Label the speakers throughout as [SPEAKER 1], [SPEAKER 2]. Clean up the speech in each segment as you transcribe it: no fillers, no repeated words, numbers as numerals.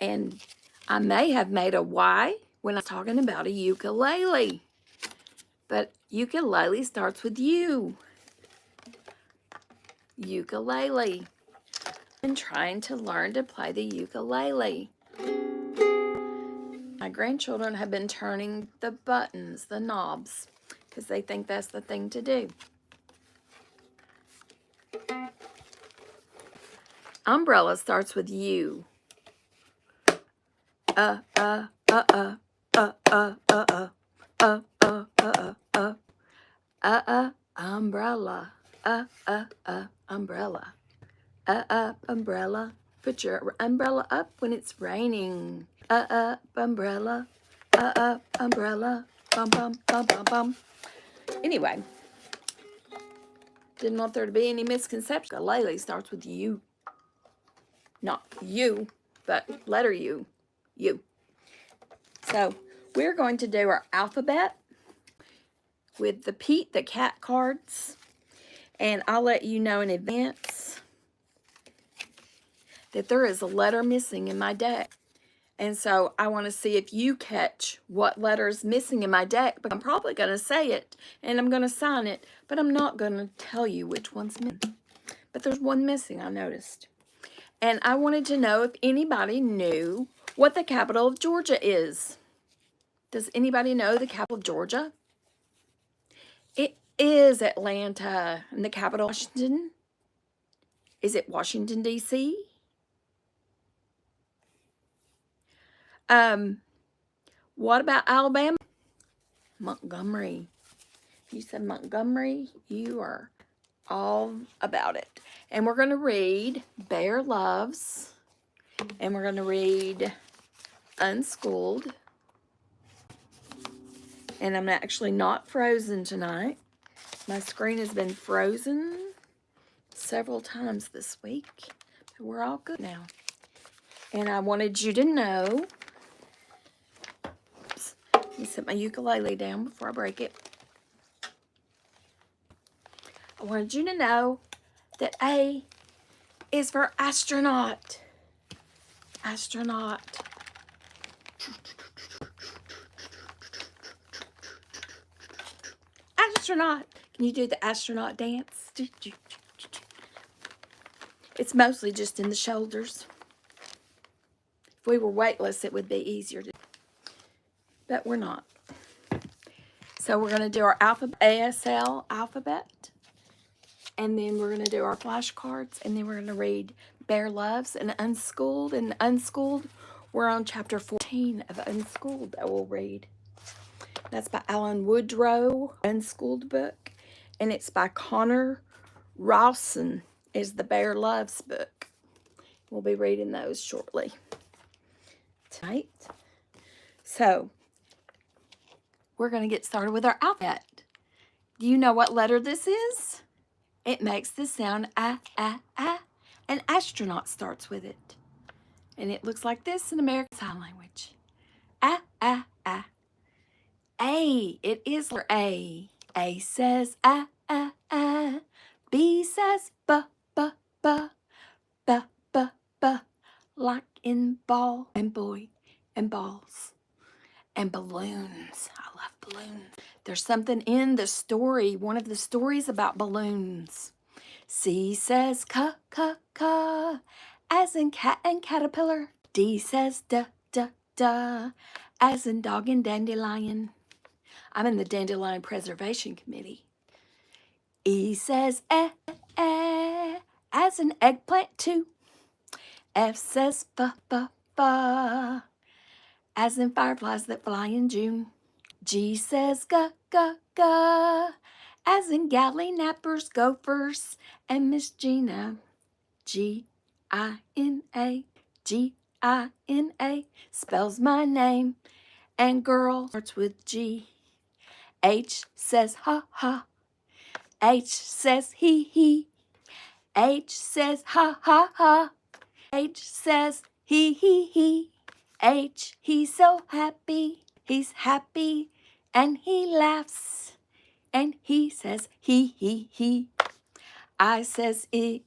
[SPEAKER 1] And I may have made a Y when I was talking about a ukulele. But ukulele starts with U. Ukulele. I'm trying to learn to play the ukulele. My grandchildren have been turning the buttons, the knobs, because they think that's the thing to do. Umbrella starts with U. Umbrella. Umbrella. Umbrella. Put your umbrella up when it's raining. Umbrella. Umbrella. Bum, bum, bum, bum, bum. Anyway, didn't want there to be any misconception. Ukulele starts with U. Not you, but letter U. U. So we're going to do our alphabet with the Pete the Cat cards. And I'll let you know in advance that there is a letter missing in my deck. And so I want to see if you catch what letter is missing in my deck. But I'm probably going to say it and I'm going to sign it. But I'm not going to tell you which one's missing. But there's one missing, I noticed. And I wanted to know if anybody knew what the capital of Georgia is. Does anybody know the capital of Georgia? It is Atlanta. And the capital of Washington? Is it Washington, D.C.? What about Alabama? Montgomery. If you said Montgomery, you are all about it. And we're going to read Bear Loves. And we're going to read Unschooled. And I'm actually not frozen tonight. My screen has been frozen several times this week. But we're all good now. And I wanted you to know. Oops, let me set my ukulele down before I break it. I wanted you to know that A is for astronaut. Astronaut. Astronaut. Can you do the astronaut dance? It's mostly just in the shoulders. If we were weightless, it would be easier to do. But we're not. So we're going to do our ASL Alphabet. And then we're going to do our flashcards. And then we're going to read Bear Loves and Unschooled. And Unschooled, we're on chapter 14 of Unschooled that we'll read. That's by Alan Woodrow, Unschooled book. And it's by Conor Rawson, is the Bear Loves book. We'll be reading those shortly tonight. So, we're going to get started with our alphabet. Do you know what letter this is? It makes the sound ah, ah, ah. An astronaut starts with it. And it looks like this in American Sign Language. Ah, ah, ah. A. It is letter A. A says ah, ah, ah. B says ba, ba, ba. Ba, ba, ba. Like in ball and boy and balls. And balloons. I love balloons. There's something in the story, one of the stories about balloons. C says ca, ca, ca, as in cat and caterpillar. D says da, da, da, as in dog and dandelion. I'm in the Dandelion Preservation Committee. E says eh, eh, as in eggplant too. F says fa, fa, fa, as in fireflies that fly in June. G says ga, ga, ga, as in galley nappers, gophers, and Miss Gina. G-I-N-A, G-I-N-A, spells my name. And girl starts with G. H says ha, ha. H says he. H says ha, ha, ha. H says he. H, he's so happy. He's happy. And he laughs, and he says he. I says I,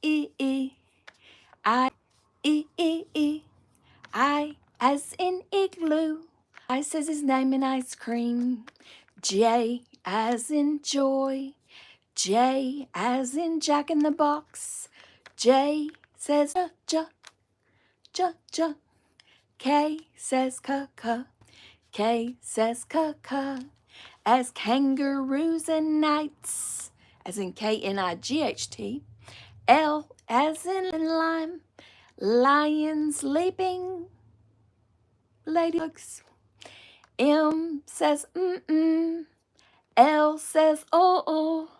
[SPEAKER 1] I, as in igloo. I says his name in ice cream. J as in joy. J as in Jack in the Box. J says j, j, j. K says k. K says k. As kangaroos and knights, as in K-N-I-G-H-T. L as in lime, lions leaping, ladybugs. M says mm-mm, L says oh,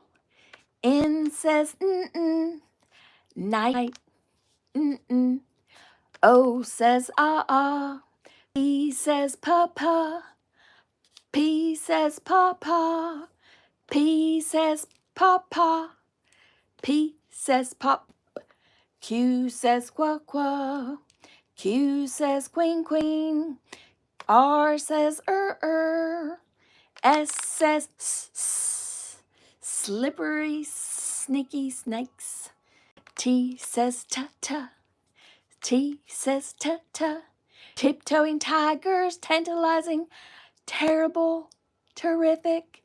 [SPEAKER 1] N says mm-mm, night, mm-mm. O says ah, P says papa, P says papa, P says papa, P says pop, Q says qua, Q says queen, R says S says slippery sneaky snakes, T says ta, T says ta, tiptoeing tigers, tantalizing, terrible, terrific,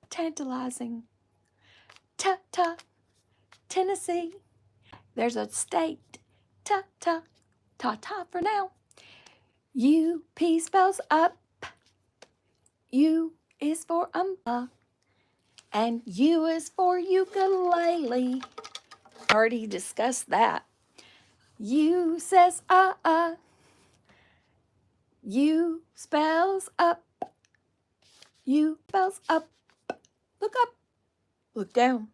[SPEAKER 1] tantalizing, ta, Tennessee. There's a state, ta for now. U, P spells up. U is for and U is for ukulele. Already discussed that. U says U spells up. U spells up. Look up. Look down.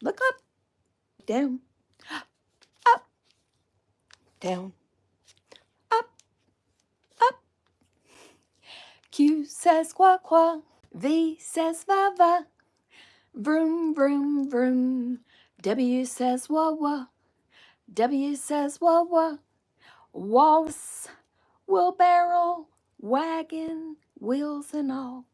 [SPEAKER 1] Look up. Down. Up. Down. Up. Up. Q says qua. V says va. Vroom, vroom, vroom. W says wah. W says wah. Walrus, wheelbarrow, wagon, wheels and all.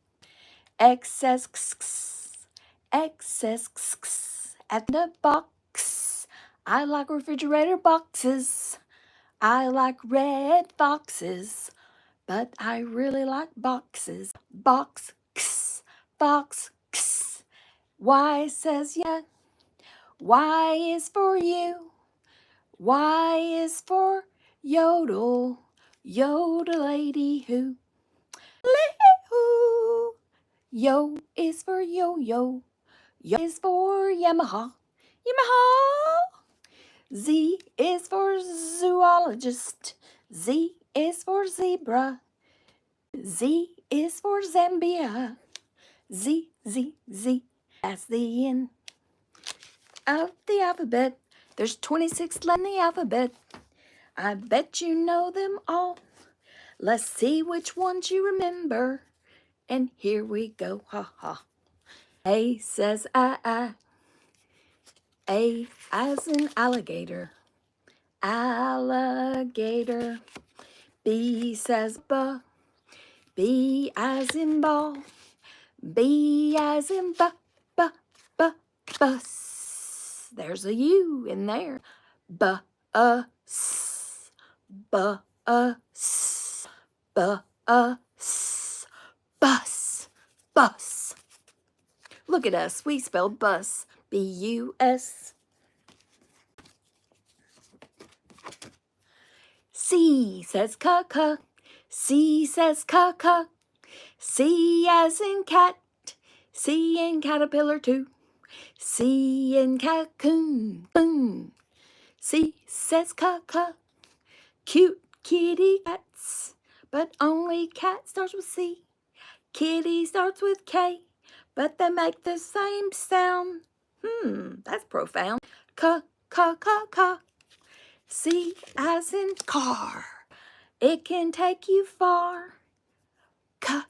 [SPEAKER 1] X says x. X says x. At the box. I like refrigerator boxes. I like red foxes. But I really like boxes. Box, x. Box, x. Y says yeah. Y is for you. Y is for yodel. Yodel lady who. Lee-hoo. Yo is for yo-yo. Yo is for Yamaha. Z is for zoologist. Z is for zebra. Z is for Zambia. Z. That's the end of the alphabet. There's 26 letters in the alphabet. I bet you know them all. Let's see which ones you remember. And here we go, ha. A says I. A as in alligator. Alligator. B says ba. B as in ball. B as in bus. There's a U in there. Bus. Bus. Look at us. We spelled bus. B-U-S. C says ca. C says ca. C as in cat. C in caterpillar too. C in cocoon. C says ca. Cute kitty cats. But only cat starts with C. Kitty starts with K. But they make the same sound. That's profound. Ca. C as in car. It can take you far. Car.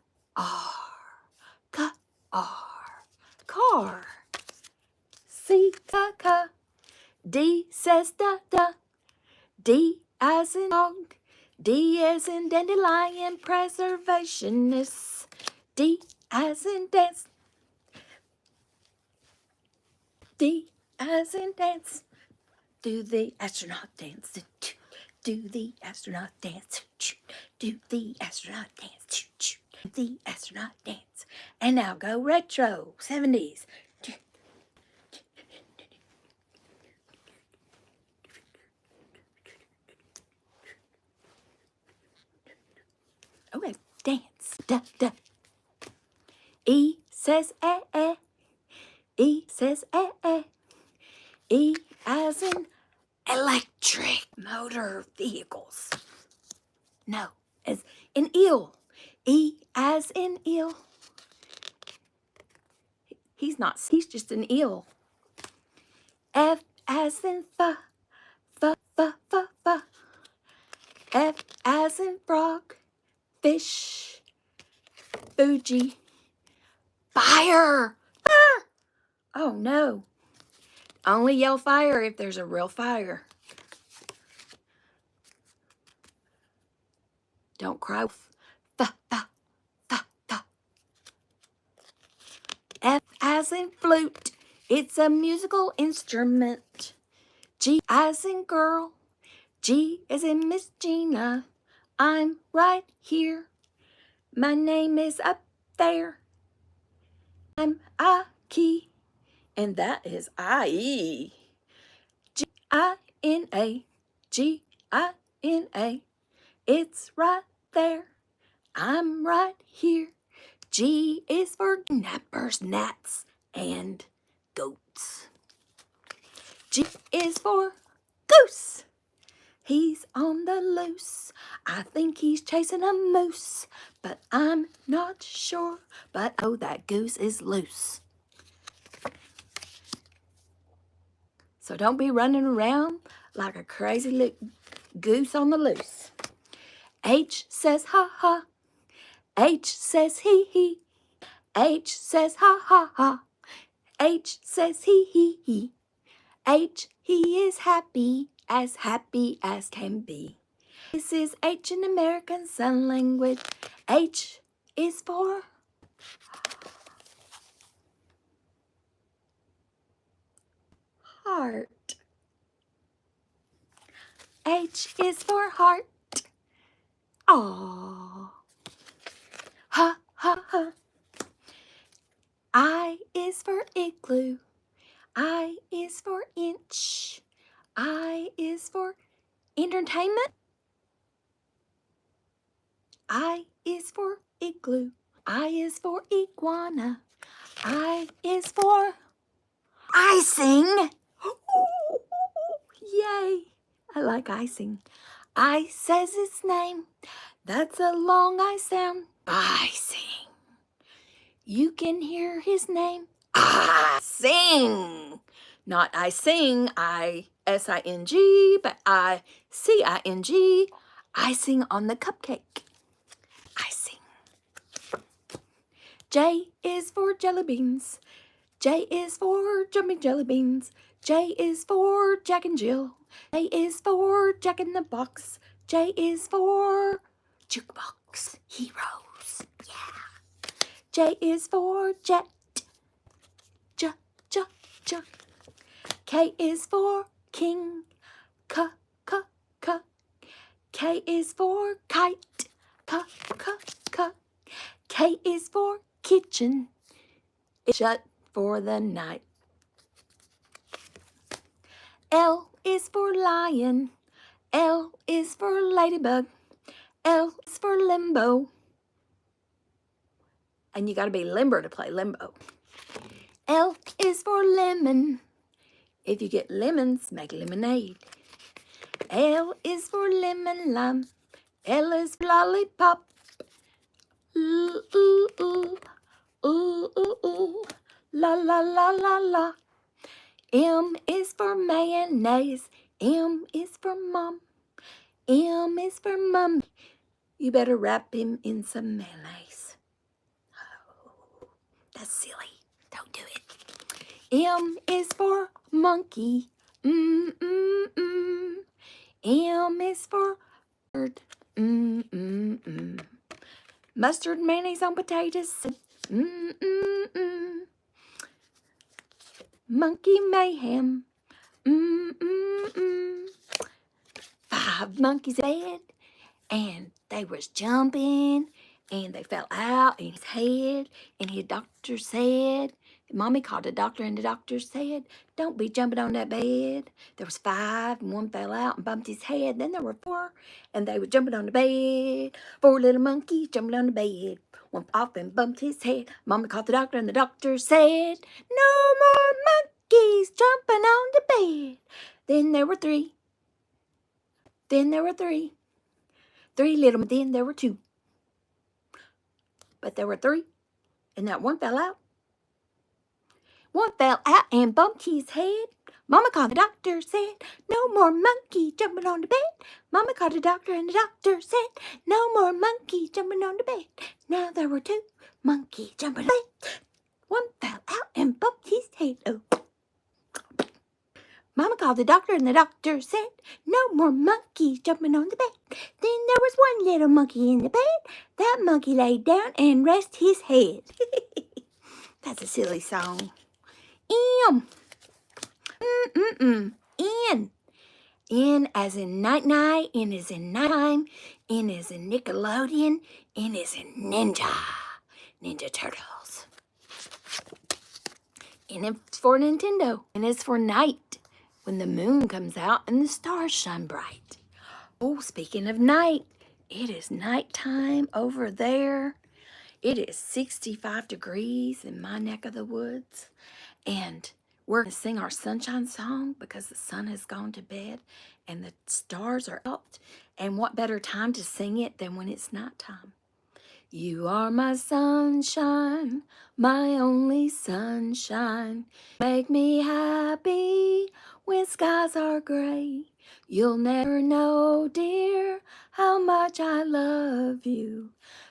[SPEAKER 1] C, ca. D says da. D as in dog. D as in dandelion preservationist. D as in dance. D as in dance. Do the astronaut dance. Do the astronaut dance. Do the astronaut dance. Do the astronaut dance. And now go retro 70s. Okay, dance. Da, da. E says eh, eh. E says eh, eh. E as in electric motor vehicles. No, as in eel. E as in eel. He's just an eel. F as in f, f, f, f, f. F as in frog, fish, Fuji, fire. Ah! Oh no. Only yell fire if there's a real fire. Don't cry. F, f, f, f. F as in flute. It's a musical instrument. G as in girl. G as in Miss Gina. I'm right here. My name is up there. I'm a key. And that is I-E. G-I-N-A. G-I-N-A. It's right there. I'm right here. G is for nappers, gnats, and goats. G is for goose. He's on the loose. I think he's chasing a moose, but I'm not sure. But oh, that goose is loose. So don't be running around like a crazy goose on the loose. H says ha ha. H says he he. H says ha ha ha. H says he he. H, he is happy as can be. This is H in American Sign Language. H is for heart. H is for heart. Aww. Ha ha ha. I is for igloo. I is for inch. I is for entertainment. I is for igloo. I is for iguana. I is for icing. Yay! I like icing. I says its name. That's a long I sound. Icing. You can hear his name. I sing. Not I sing, I-S-I-N-G, but I-C-I-N-G. Icing on the cupcake. Icing. J is for jelly beans. J is for jumping jelly beans. J is for Jack and Jill. J is for Jack in the Box. J is for jukebox heroes. Yeah. J is for jet. J, j, j. K is for king. K, k, k. K is for kite. K, k, k. K is for kitchen. It's shut for the night. L is for lion. L is for ladybug. L is for limbo. And you gotta be limber to play limbo. L is for lemon. If you get lemons, make lemonade. L is for lemon lime. L is for lollipop. Ooh, ooh, ooh. Ooh, ooh, ooh. La, la, la, la, la. M is for mayonnaise. M is for mom. M is for mum. You better wrap him in some mayonnaise. Oh, that's silly. Don't do it. M is for monkey. Mm, mm, mm. M is for mustard. Mm, mm, mm. Mustard, mayonnaise on potatoes. Mm, mm, mm. Monkey mayhem. Mm-mm-mm. 5 monkeys in bed, and they was jumping, and they fell out in his head, and his doctor said, Mommy called the doctor, and the doctor said, don't be jumping on that bed. There was 5, and 1 fell out and bumped his head. Then there were 4, and they were jumping on the bed. 4 little monkeys jumping on the bed. 1 off and bumped his head. Mommy called the doctor, and the doctor said, no more monkeys jumping on the bed. Then there were 3. Then there were 3. 3 little, then there were 2. But there were 3, and that 1 fell out. 1 fell out and bumped his head. Mama called the doctor, said, no more monkey jumping on the bed. Mama called the doctor, and the doctor said, no more monkey jumping on the bed. Now there were 2 monkeys jumping on the bed. 1 fell out and bumped his head. Oh. Mama called the doctor, and the doctor said, no more monkeys jumping on the bed. Then there was 1 little monkey in the bed. That monkey laid down and rested his head. That's a silly song. M. N. N as in night-night. N as in nighttime. N as in Nickelodeon. N as in Ninja. Ninja Turtles. N is for Nintendo. N is for night, when the moon comes out and the stars shine bright. Oh, speaking of night, it is nighttime over there. It is 65 degrees in my neck of the woods. And we're going to sing our sunshine song because the sun has gone to bed and the stars are out. And what better time to sing it than when it's nighttime? You are my sunshine, my only sunshine. Make me happy when skies are gray. You'll never know, dear, how much I love you.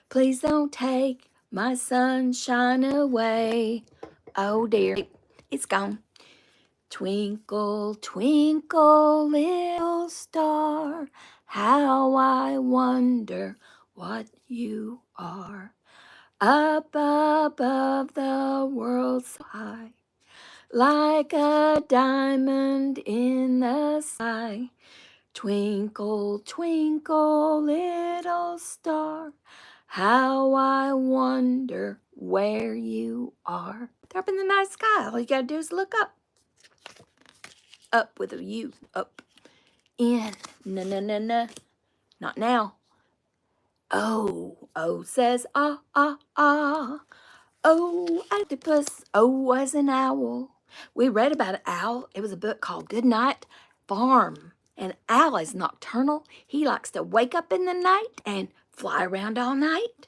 [SPEAKER 1] Please don't take my sunshine away. Oh dear, it's gone. Twinkle, twinkle, little star, how I wonder what you are. Up above the world so high, like a diamond in the sky. Twinkle, twinkle, little star, how I wonder where you are. They're up in the night sky. All you gotta do is look up. Up with a U. Up. In. Na. Not now. O. O says ah, ah, ah. O, octopus. O as an owl. We read about an owl. It was a book called Good Night Farm. An owl is nocturnal. He likes to wake up in the night and fly around all night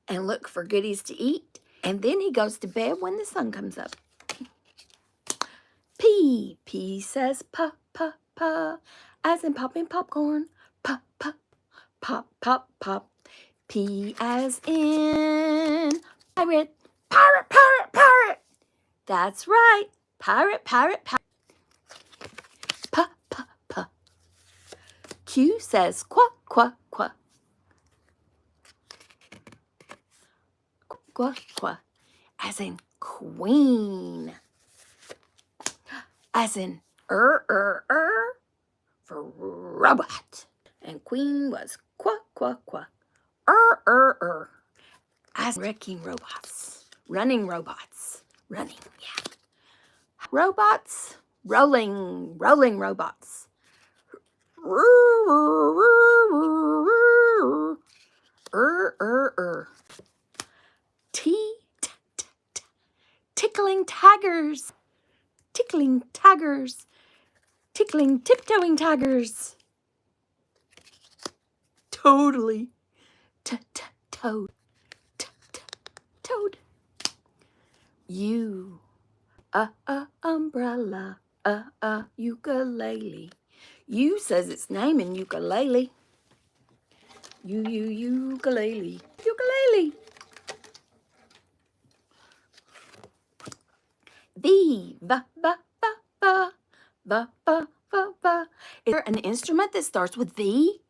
[SPEAKER 1] and look for goodies to eat. And then he goes to bed when the sun comes up. P. P says pa, pa, pa, as in popping popcorn. Pa, pa, pop, pop, pop. P as in pirate. Pirate, pirate, pirate. That's right. Pirate, pirate, pirate. Pa, pa, pa. Q says qua, qua, qua. Qua, qua, as in queen. As in for robot. And queen was qua, qua, qua. As wrecking robots. Running robots. Running, yeah. Robots, rolling robots. Tickling tigers. Tickling tigers. Tickling tiptoeing tigers. Totally. Toad. Toad. You. Umbrella. Ukulele. You says its name in ukulele. Ukulele. Ukulele. V. Va. Is there an instrument that starts with V?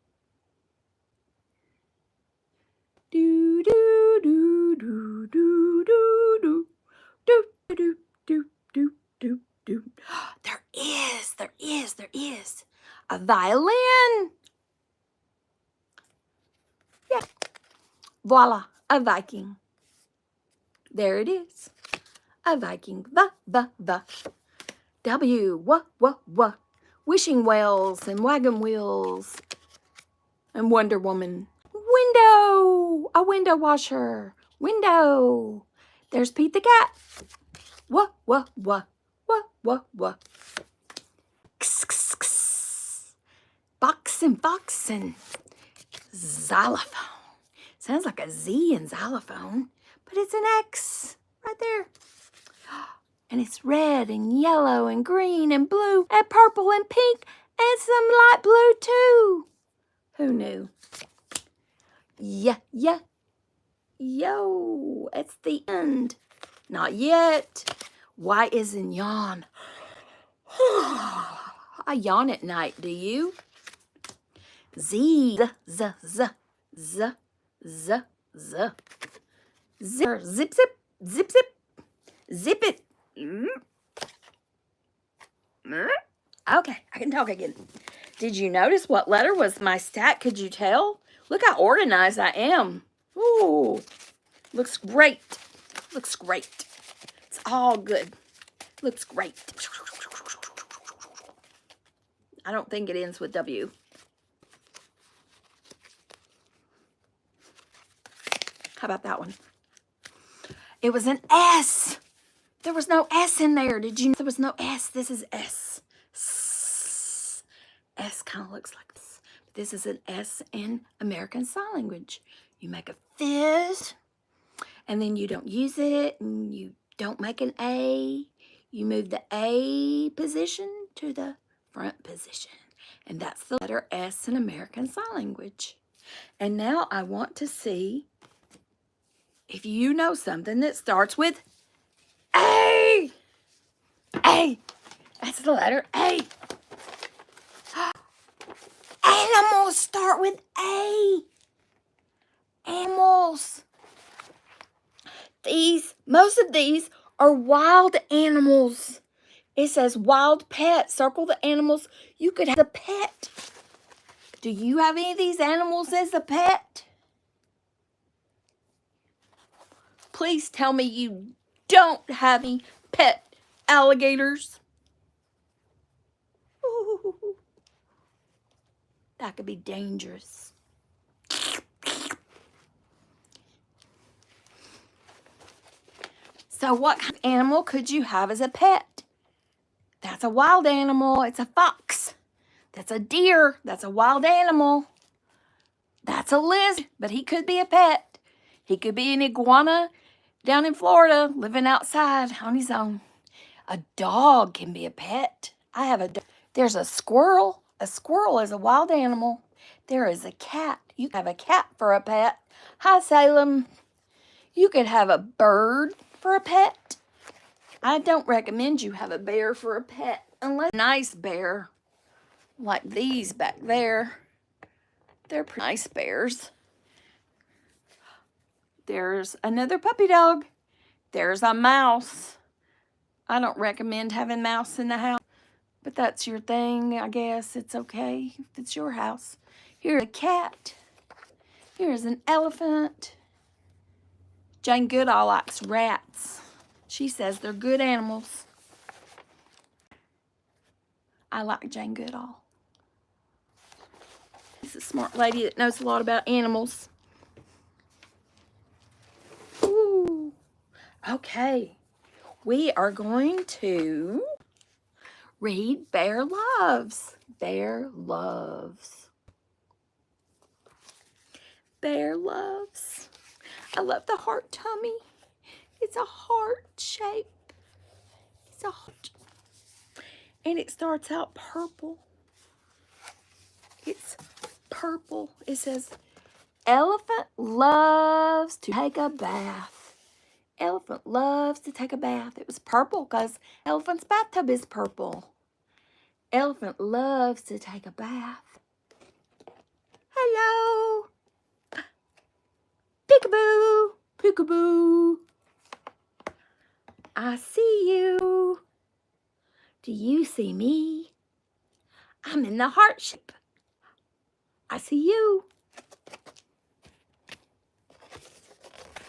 [SPEAKER 1] Do do do do do do do do do do do do do. There is. There is. There is. A violin. Yeah. Voila. A Viking. There it is. A Viking. The. W. What. Wishing wells and wagon wheels. And Wonder Woman. Window. A window washer. Window. There's Pete the cat. What. Boxing. Xylophone. Sounds like a Z in xylophone, but it's an X right there. And it's red and yellow and green and blue and purple and pink and some light blue too. Who knew? Yeah. Yo, it's the end. Not yet. Why isn't yawn? I yawn at night, do you? Z. Zip. Zip it. Okay, I can talk again. Did you notice what letter was my stack? Could you tell? Look how organized I am. Ooh, looks great. Looks great. It's all good. Looks great. I don't think it ends with W. How about that one? It was an S. There was no S in there. Did you know there was no S? This is S. S kind of looks like this. This is an S in American Sign Language. You make a fist, and then you don't use it, and you don't make an A. You move the A position to the front position. And that's the letter S in American Sign Language. And now I want to see if you know something that starts with A. A. That's the letter A. Animals start with A. Animals. Most of these are wild animals. It says wild pet. Circle the animals you could have a pet. Do you have any of these animals as a pet? Please tell me you don't have any pet alligators. Ooh, that could be dangerous. So what kind of animal could you have as a pet? That's a wild animal. It's a fox. That's a deer. That's a wild animal. That's a lizard, but he could be a pet. He could be an iguana down in Florida living outside on his own. A dog can be a pet. I have a dog. There's a squirrel. A squirrel is a wild animal. There is a cat. You can have a cat for a pet. Hi, Salem. You could have a bird for a pet. I don't recommend you have a bear for a pet unless a nice bear like these back there. They're pretty nice bears. There's another puppy dog. There's a mouse. I don't recommend having mouse in the house, but that's your thing, I guess. It's okay if it's your house. Here's a cat. Here's an elephant. Jane Goodall likes rats. She says they're good animals. I like Jane Goodall. She's a smart lady that knows a lot about animals. Ooh. Okay. We are going to read Bear Loves. Bear Loves. Bear Loves. I love the heart tummy. It's a heart shape. It's a heart. And it starts out purple. It's purple. It says, elephant loves to take a bath. Elephant loves to take a bath. It was purple because elephant's bathtub is purple. Elephant loves to take a bath. Hello. Peekaboo. Peekaboo. I see you. Do you see me? I'm in the heart shape. I see you.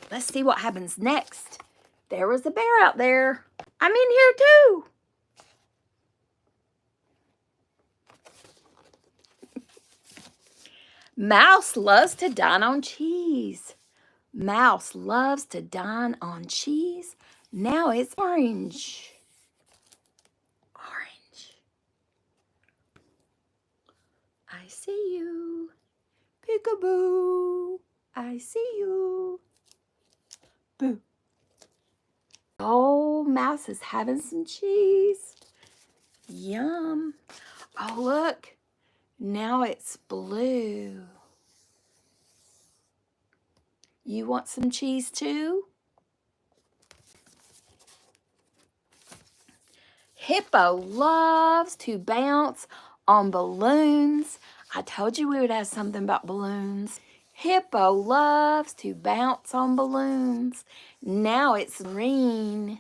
[SPEAKER 1] Let's see what happens next. There was a bear out there. I'm in here too. Mouse loves to dine on cheese. Mouse loves to dine on cheese. Now it's orange. Orange. I see you. Peekaboo. I see you. Boo. Oh, Mouse is having some cheese. Yum. Oh, look. Now it's blue. You want some cheese too? Hippo loves to bounce on balloons. I told you we would have something about balloons. Hippo loves to bounce on balloons. Now it's green.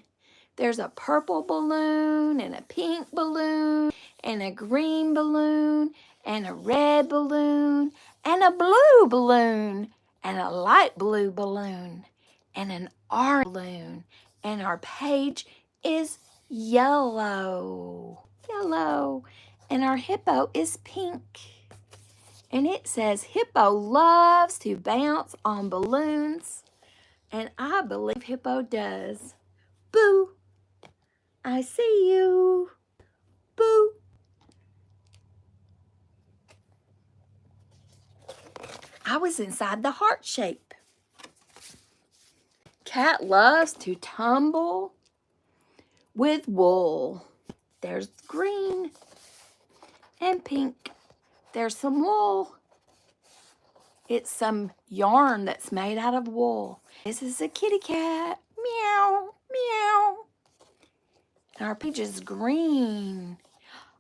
[SPEAKER 1] There's a purple balloon and a pink balloon and a green balloon and a red balloon and a blue balloon and a light blue balloon and an orange balloon. And our page is yellow. Yellow. And our hippo is pink. And it says Hippo loves to bounce on balloons. And I believe Hippo does. Boo. I see you. Boo. I was inside the heart shape. Cat loves to tumble with wool. There's green and pink. There's some wool. It's some yarn that's made out of wool. This is a kitty cat. Meow, meow. And our page is green.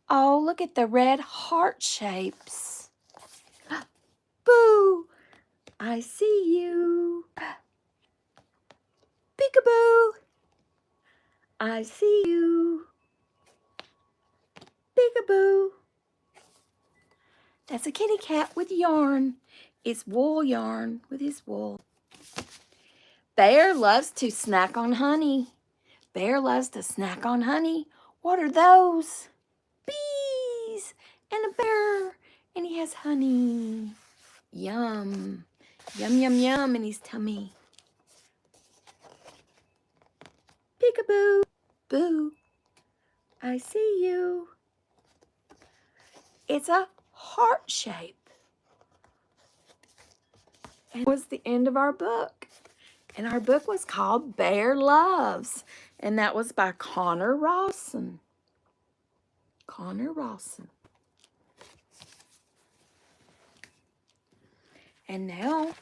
[SPEAKER 1] Oh, look at the red heart shapes. Boo! I see you. Peekaboo! I see you. Peekaboo! That's a kitty cat with yarn. It's wool yarn with his wool. Bear loves to snack on honey. Bear loves to snack on honey. What are those? Bees and a bear. And he has honey. Yum. Yum, yum, yum in his tummy. Peekaboo. Boo. I see you. It's a heart shape. And it was the end of our book. And our book was called Bear Loves. And that was by Conor Rawson. Conor Rawson. And now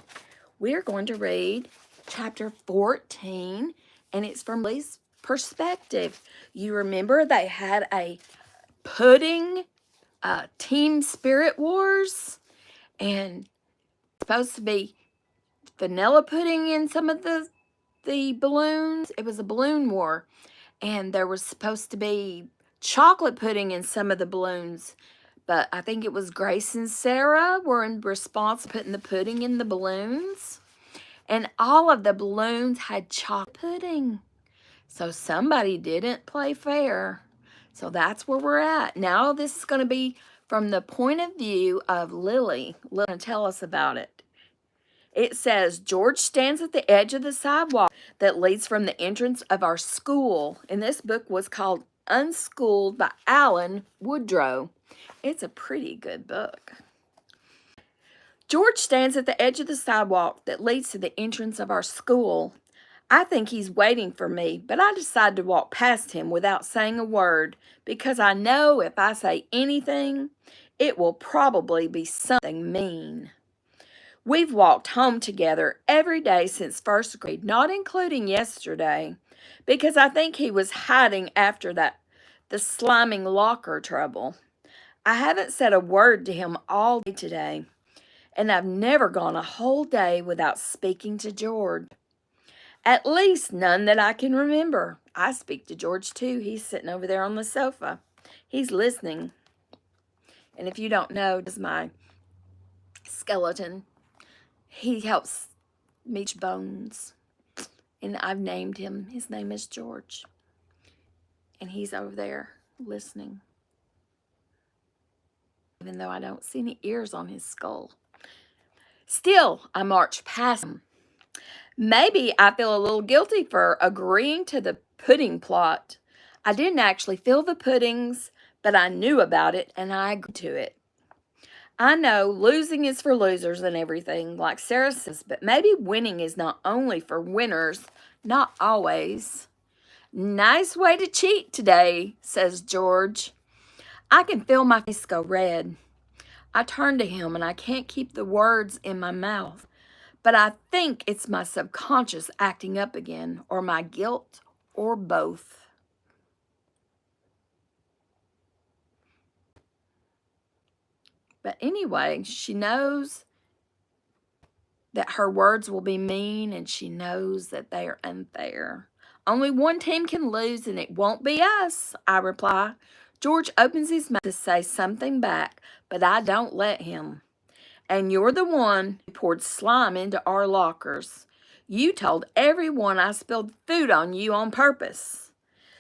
[SPEAKER 1] we're going to read chapter 14. And it's from Lee's perspective. You remember they had a pudding team spirit wars. And supposed to be vanilla pudding in some of the balloons. It was a balloon war. And there was supposed to be chocolate pudding in some of the balloons. But I think it was Grace and Sarah were in response to putting the pudding in the balloons. And all of the balloons had chocolate pudding. So somebody didn't play fair. So that's where we're at. Now this is going to be from the point of view of Lily. Lily's going to tell us about it. It says, George stands at the edge of the sidewalk that leads from the entrance of our school. And this book was called Unschooled by Alan Woodrow. It's a pretty good book. George stands at the edge of the sidewalk that leads to the entrance of our school. I think he's waiting for me, but I decide to walk past him without saying a word because I know if I say anything, it will probably be something mean. We've walked home together every day since first grade, not including yesterday, because I think he was hiding after the sliming locker trouble. I haven't said a word to him all day today, and I've never gone a whole day without speaking to George. At least none that I can remember. I speak to George too. He's sitting over there on the sofa. He's listening. And if you don't know, this is my skeleton. He helps me chew bones. And I've named him. His name is George. And he's over there listening. Even though I don't see any ears on his skull. Still, I march past him. Maybe I feel a little guilty for agreeing to the pudding plot. I didn't actually feel the puddings, but I knew about it and I agreed to it. I know losing is for losers and everything, like Sarah says, but maybe winning is not only for winners, not always. Nice way to cheat today, says George. I can feel my face go red. I turn to him and I can't keep the words in my mouth, but I think it's my subconscious acting up again, or my guilt, or both. But anyway, she knows that her words will be mean, and she knows that they are unfair. Only one team can lose, and it won't be us, I reply. George opens his mouth to say something back, but I don't let him. And you're the one who poured slime into our lockers. You told everyone I spilled food on you on purpose.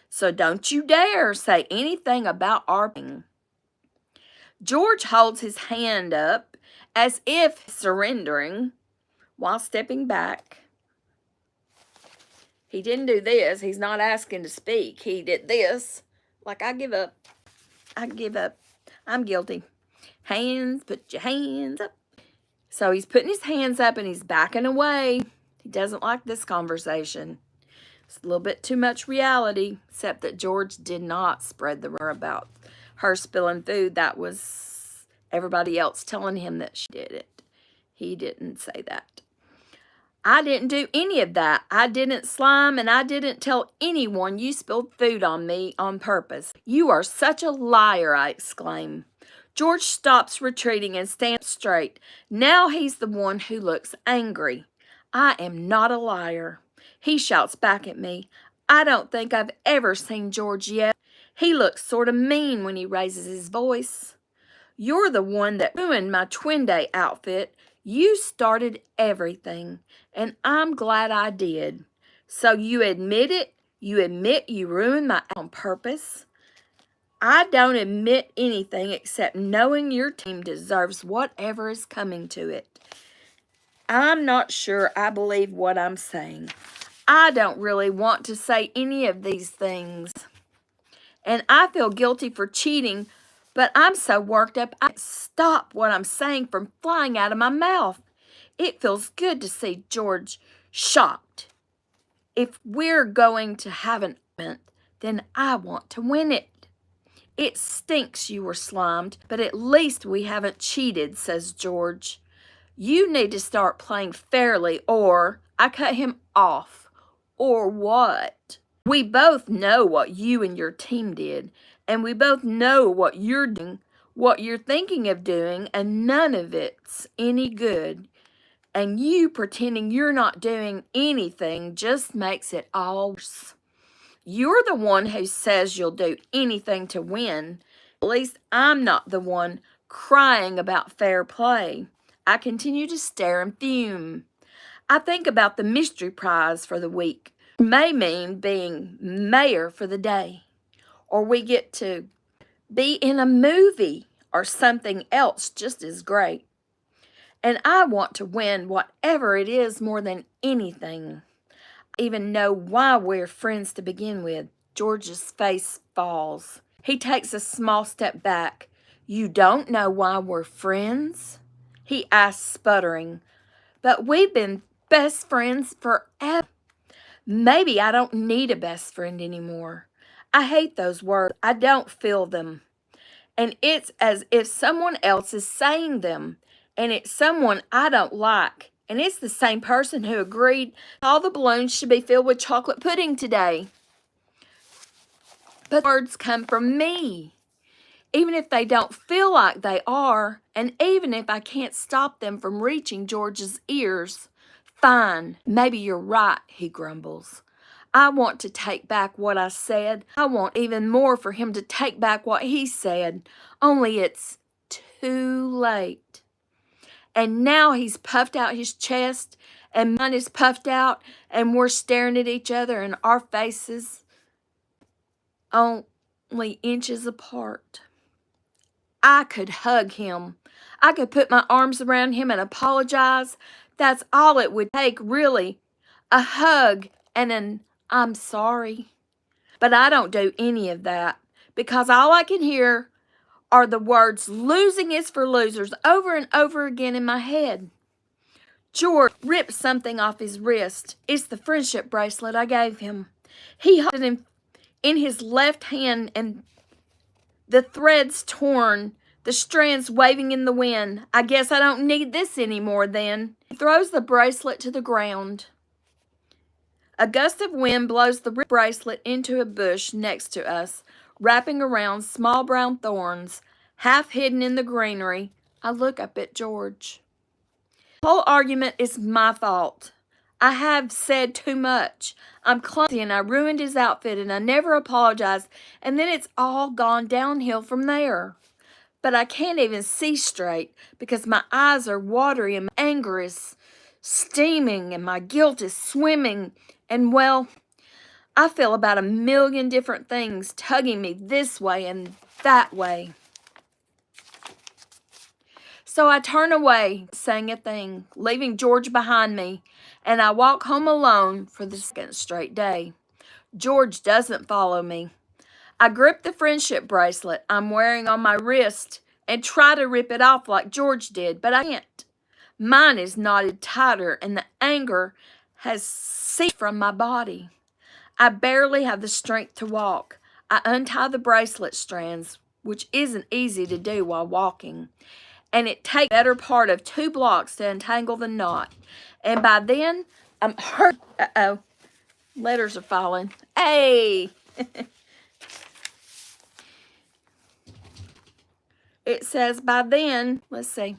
[SPEAKER 1] So don't you dare say anything about our thing. George holds his hand up as if surrendering while stepping back. He didn't do this. He's not asking to speak. He did this. Like, I give up. I give up. I'm guilty. Hands, put your hands up. So he's putting his hands up and he's backing away. He doesn't like this conversation. It's a little bit too much reality, except that George did not spread the rumor about her spilling food. That was everybody else telling him that she did it. He didn't say that. I didn't do any of that. I didn't slime, and I didn't tell anyone you spilled food on me on purpose. You are such a liar, I exclaim. George stops retreating and stands straight. Now he's the one who looks angry. I am not a liar. He shouts back at me. I don't think I've ever seen George yet. He looks sort of mean when he raises his voice. You're the one that ruined my twin day outfit. You started everything, and I'm glad I did. So you admit it? You admit you ruined my on purpose? I don't admit anything except knowing your team deserves whatever is coming to it. I'm not sure I believe what I'm saying. I don't really want to say any of these things. And I feel guilty for cheating, but I'm so worked up I can't stop what I'm saying from flying out of my mouth. It feels good to see George shocked. If we're going to have an argument, then I want to win it. It stinks you were slimed, but at least we haven't cheated, says George. You need to start playing fairly, or I cut him off. Or what? We both know what you and your team did, and we both know what you're doing, what you're thinking of doing, and none of it's any good. And you pretending you're not doing anything just makes it all worse. You're the one who says you'll do anything to win. At least I'm not the one crying about fair play. I continue to stare and fume. I think about the mystery prize for the week. It may mean being mayor for the day. Or we get to be in a movie or something else just as great. And I want to win whatever it is more than anything. I even know why we're friends to begin with. George's face falls. He takes a small step back. You don't know why we're friends? He asks, sputtering. But we've been best friends forever. Maybe I don't need a best friend anymore. I hate those words. I don't feel them. And it's as if someone else is saying them. And it's someone I don't like. And it's the same person who agreed all the balloons should be filled with chocolate pudding today. But the words come from me. Even if they don't feel like they are, and even if I can't stop them from reaching George's ears. Fine, maybe you're right, he grumbles. I want to take back what I said. I want even more for him to take back what he said. Only it's too late. And now he's puffed out his chest and mine is puffed out and we're staring at each other and our faces only inches apart. I could hug him. I could put my arms around him and apologize. That's all it would take, really. A hug and an I'm sorry. But I don't do any of that because all I can hear are the words losing is for losers over and over again in my head. George ripped something off his wrist. It's the friendship bracelet I gave him. He held it in his left hand and the threads torn, the strands waving in the wind. I guess I don't need this anymore then. He throws the bracelet to the ground. A gust of wind blows the bracelet into a bush next to us, wrapping around small brown thorns, half hidden in the greenery. I look up at George. The whole argument is my fault. I have said too much. I'm clumsy and I ruined his outfit and I never apologized, and then it's all gone downhill from there. But I can't even see straight because my eyes are watery and my anger is steaming and my guilt is swimming. And well, I feel about 1,000,000 different things tugging me this way and that way. So I turn away, saying a thing, leaving George behind me, and I walk home alone for the second straight day. George doesn't follow me. I grip the friendship bracelet I'm wearing on my wrist and try to rip it off like George did, but I can't. Mine is knotted tighter and the anger has ceased from my body. I barely have the strength to walk. I untie the bracelet strands, which isn't easy to do while walking, and it takes the better part of 2 blocks to untangle the knot. And by then, I'm hurt. Uh-oh. Letters are falling. Hey! It says by then, let's see.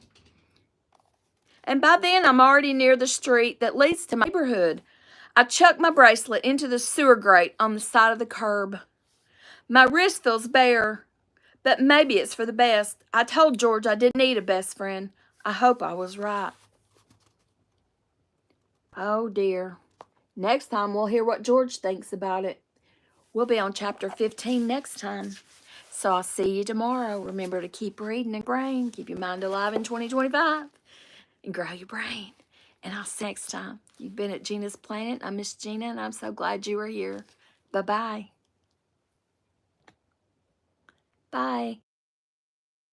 [SPEAKER 1] And by then, I'm already near the street that leads to my neighborhood. I chuck my bracelet into the sewer grate on the side of the curb. My wrist feels bare, but maybe it's for the best. I told George I didn't need a best friend. I hope I was right. Oh dear. Next time we'll hear what George thinks about it. We'll be on chapter 15 next time. So I'll see you tomorrow. Remember to keep reading and brain. Keep your mind alive in 2025. And grow your brain. And I'll see you next time. You've been at Gina's Planet. I'm Miss Gina, and I'm so glad you were here. Bye-bye. Bye.